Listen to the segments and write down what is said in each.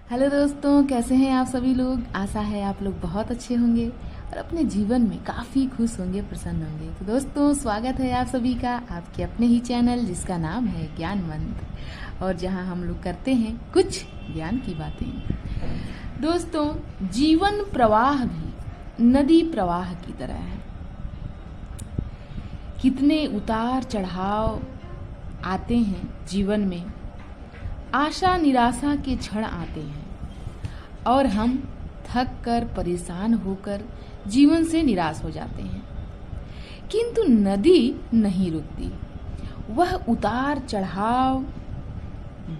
Hello दोस्तों, कैसे हैं आप सभी लोग। आशा है आप लोग बहुत अच्छे होंगे और अपने जीवन में काफ़ी खुश होंगे, प्रसन्न होंगे। तो दोस्तों, स्वागत है आप सभी का आपके अपने ही चैनल जिसका नाम है ज्ञान मंत्र, और जहां हम लोग करते हैं कुछ ज्ञान की बातें। दोस्तों, जीवन प्रवाह भी नदी प्रवाह की तरह है। कितने उतार चढ़ाव आते हैं जीवन में, आशा निराशा के क्षण आते हैं और हम थक कर परेशान होकर जीवन से निराश हो जाते हैं। किंतु नदी नहीं रुकती। वह उतार चढ़ाव,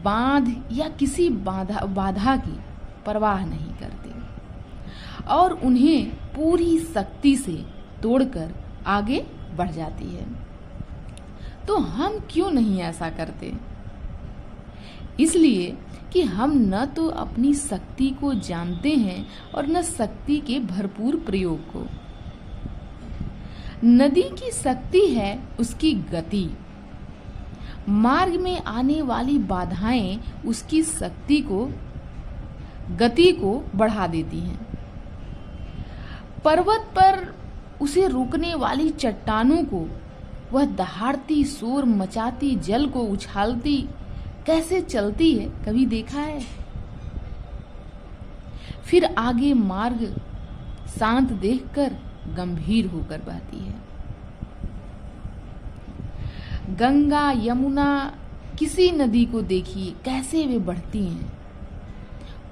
बांध या किसी बाधा की परवाह नहीं करती और उन्हें पूरी शक्ति से तोड़कर आगे बढ़ जाती है। तो हम क्यों नहीं ऐसा करते? इसलिए कि हम न तो अपनी शक्ति को जानते हैं और न शक्ति के भरपूर प्रयोग को। नदी की शक्ति है उसकी गति। मार्ग में आने वाली बाधाएं उसकी शक्ति को, गति को बढ़ा देती हैं। पर्वत पर उसे रोकने वाली चट्टानों को वह दहाड़ती, शोर मचाती, जल को उछालती कैसे चलती है, कभी देखा है? फिर आगे मार्ग शांत देखकर गंभीर होकर बहती है। गंगा, यमुना, किसी नदी को देखिए कैसे वे बढ़ती हैं।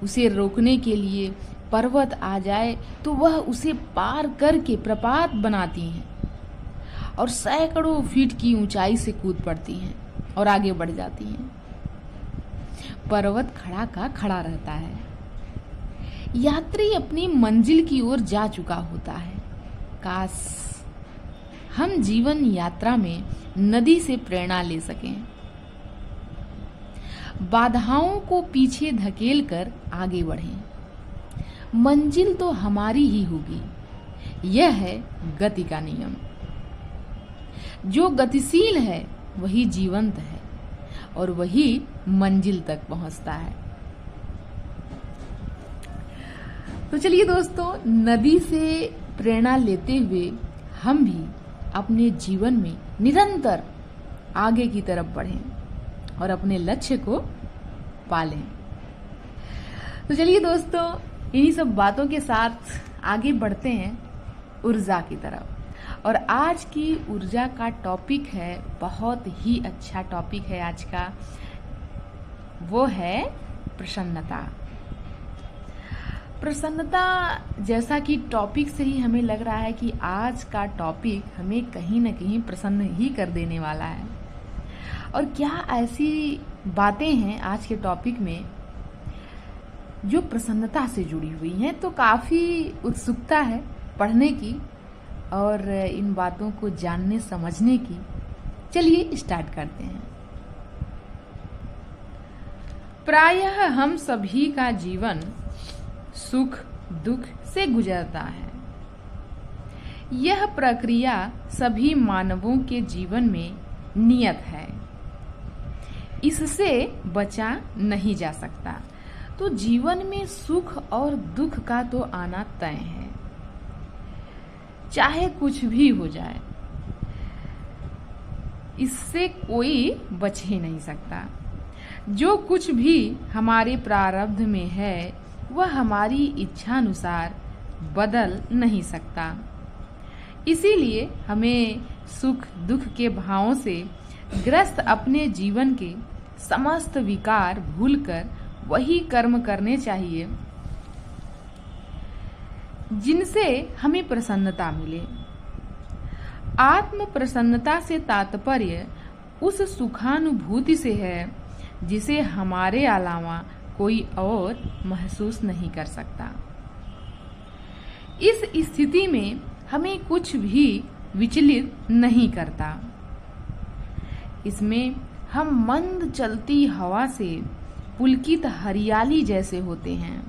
उसे रोकने के लिए पर्वत आ जाए तो वह उसे पार करके प्रपात बनाती हैं और सैकड़ों फीट की ऊंचाई से कूद पड़ती हैं और आगे बढ़ जाती हैं। पर्वत खड़ा का खड़ा रहता है। यात्री अपनी मंजिल की ओर जा चुका होता है। काश हम जीवन यात्रा में नदी से प्रेरणा ले सकें, बाधाओं को पीछे धकेल कर आगे बढ़ें। मंजिल तो हमारी ही होगी। यह है गति का नियम। जो गतिशील है वही जीवंत है और वही मंजिल तक पहुंचता है। तो चलिए दोस्तों, नदी से प्रेरणा लेते हुए हम भी अपने जीवन में निरंतर आगे की तरफ बढ़ें और अपने लक्ष्य को पालें। तो चलिए दोस्तों, इन्हीं सब बातों के साथ आगे बढ़ते हैं ऊर्जा की तरफ। और आज की ऊर्जा का टॉपिक है, बहुत ही अच्छा टॉपिक है आज का, वो है प्रसन्नता। प्रसन्नता, जैसा कि टॉपिक से ही हमें लग रहा है कि आज का टॉपिक हमें कहीं ना कहीं प्रसन्न ही कर देने वाला है। और क्या ऐसी बातें हैं आज के टॉपिक में जो प्रसन्नता से जुड़ी हुई हैं, तो काफ़ी उत्सुकता है पढ़ने की और इन बातों को जानने समझने की। चलिए स्टार्ट करते हैं। प्रायः हम सभी का जीवन सुख दुख से गुजरता है। यह प्रक्रिया सभी मानवों के जीवन में नियत है, इससे बचा नहीं जा सकता। तो जीवन में सुख और दुख का तो आना तय है, चाहे कुछ भी हो जाए, इससे कोई बच ही नहीं सकता। जो कुछ भी हमारे प्रारब्ध में है वह हमारी इच्छा अनुसार बदल नहीं सकता। इसीलिए हमें सुख दुख के भावों से ग्रस्त अपने जीवन के समस्त विकार भूलकर वही कर्म करने चाहिए जिनसे हमें प्रसन्नता मिले। आत्म प्रसन्नता से तात्पर्य उस सुखानुभूति से है जिसे हमारे अलावा कोई और महसूस नहीं कर सकता। इस स्थिति में हमें कुछ भी विचलित नहीं करता। इसमें हम मंद चलती हवा से पुलकित हरियाली जैसे होते हैं।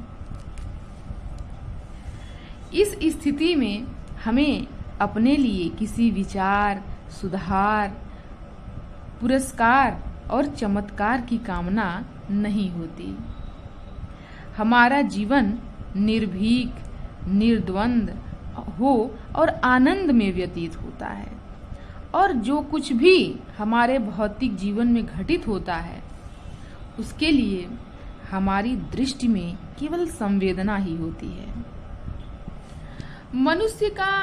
इस स्थिति में हमें अपने लिए किसी विचार, सुधार, पुरस्कार और चमत्कार की कामना नहीं होती। हमारा जीवन निर्भीक, निर्द्वंद हो और आनंद में व्यतीत होता है। और जो कुछ भी हमारे भौतिक जीवन में घटित होता है उसके लिए हमारी दृष्टि में केवल संवेदना ही होती है। मनुष्य का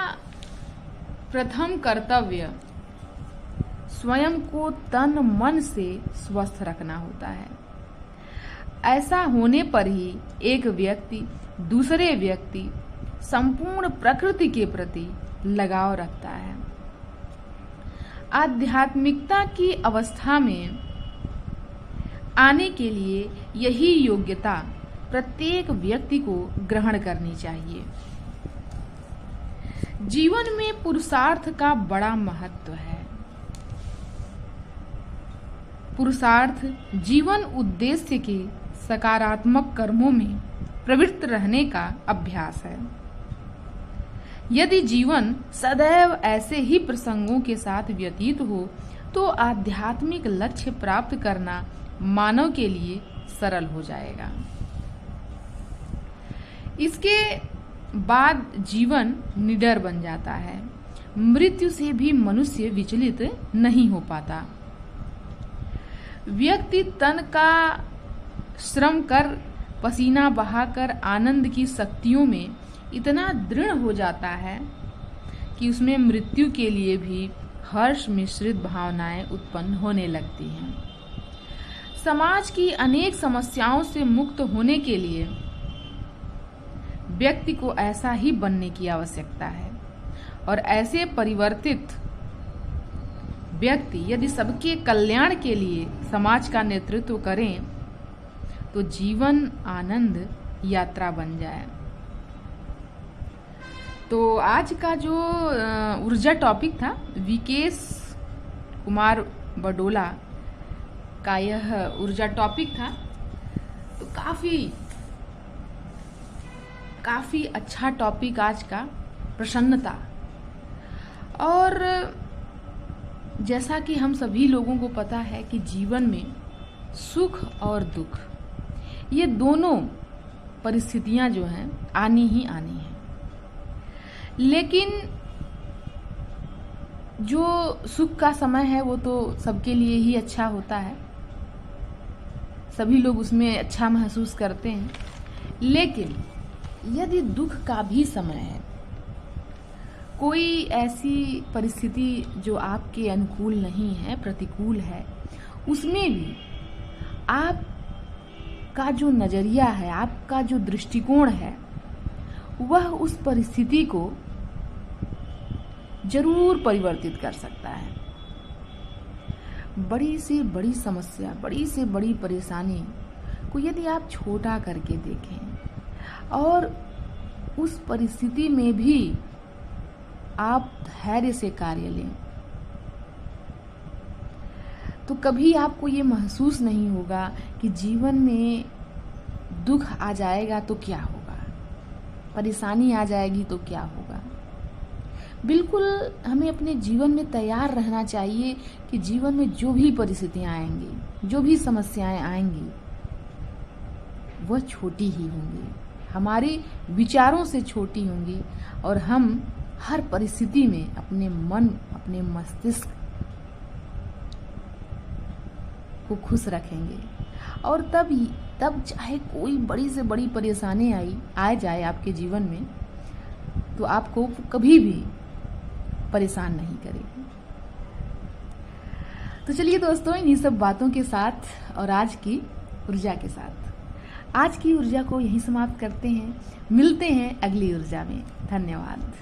प्रथम कर्तव्य स्वयं को तन मन से स्वस्थ रखना होता है। ऐसा होने पर ही एक व्यक्ति दूसरे व्यक्ति संपूर्ण प्रकृति के प्रति लगाव रखता है। आध्यात्मिकता की अवस्था में आने के लिए यही योग्यता प्रत्येक व्यक्ति को ग्रहण करनी चाहिए। जीवन में पुरुषार्थ का बड़ा महत्व है। पुरुषार्थ जीवन उद्देश्य के सकारात्मक कर्मों में प्रवृत्त रहने का अभ्यास है। यदि जीवन सदैव ऐसे ही प्रसंगों के साथ व्यतीत हो तो आध्यात्मिक लक्ष्य प्राप्त करना मानव के लिए सरल हो जाएगा। इसके बाद जीवन निडर बन जाता है। मृत्यु से भी मनुष्य विचलित नहीं हो पाता। व्यक्ति तन का श्रम कर पसीना बहाकर आनंद की शक्तियों में इतना दृढ़ हो जाता है कि उसमें मृत्यु के लिए भी हर्ष मिश्रित भावनाएं उत्पन्न होने लगती हैं। समाज की अनेक समस्याओं से मुक्त होने के लिए व्यक्ति को ऐसा ही बनने की आवश्यकता है। और ऐसे परिवर्तित व्यक्ति यदि सबके कल्याण के लिए समाज का नेतृत्व करें तो जीवन आनंद यात्रा बन जाए। तो आज का जो ऊर्जा टॉपिक था विकेश कुमार बडोला का यह ऊर्जा टॉपिक था। तो काफी अच्छा टॉपिक आज का, प्रसन्नता। और जैसा कि हम सभी लोगों को पता है कि जीवन में सुख और दुख ये दोनों परिस्थितियां जो हैं आनी ही आनी हैं। लेकिन जो सुख का समय है वो तो सबके लिए ही अच्छा होता है, सभी लोग उसमें अच्छा महसूस करते हैं। लेकिन यदि दुख का भी समय है, कोई ऐसी परिस्थिति जो आपके अनुकूल नहीं है, प्रतिकूल है, उसमें भी आपका जो नजरिया है, आपका जो दृष्टिकोण है, वह उस परिस्थिति को जरूर परिवर्तित कर सकता है। बड़ी से बड़ी समस्या, बड़ी से बड़ी परेशानी को यदि आप छोटा करके देखें और उस परिस्थिति में भी आप धैर्य से कार्य लें तो कभी आपको ये महसूस नहीं होगा कि जीवन में दुख आ जाएगा तो क्या होगा, परेशानी आ जाएगी तो क्या होगा। बिल्कुल हमें अपने जीवन में तैयार रहना चाहिए कि जीवन में जो भी परिस्थितियां आएंगी, जो भी समस्याएं आएंगी, वह छोटी ही होंगी, हमारे विचारों से छोटी होंगी और हम हर परिस्थिति में अपने मन, अपने मस्तिष्क को खुश रखेंगे। और तब चाहे कोई बड़ी से बड़ी परेशानी आ जाए आपके जीवन में तो आपको कभी भी परेशान नहीं करेगी। तो चलिए दोस्तों, इन्हीं सब बातों के साथ और आज की ऊर्जा के साथ आज की ऊर्जा को यहीं समाप्त करते हैं। मिलते हैं अगली ऊर्जा में। धन्यवाद।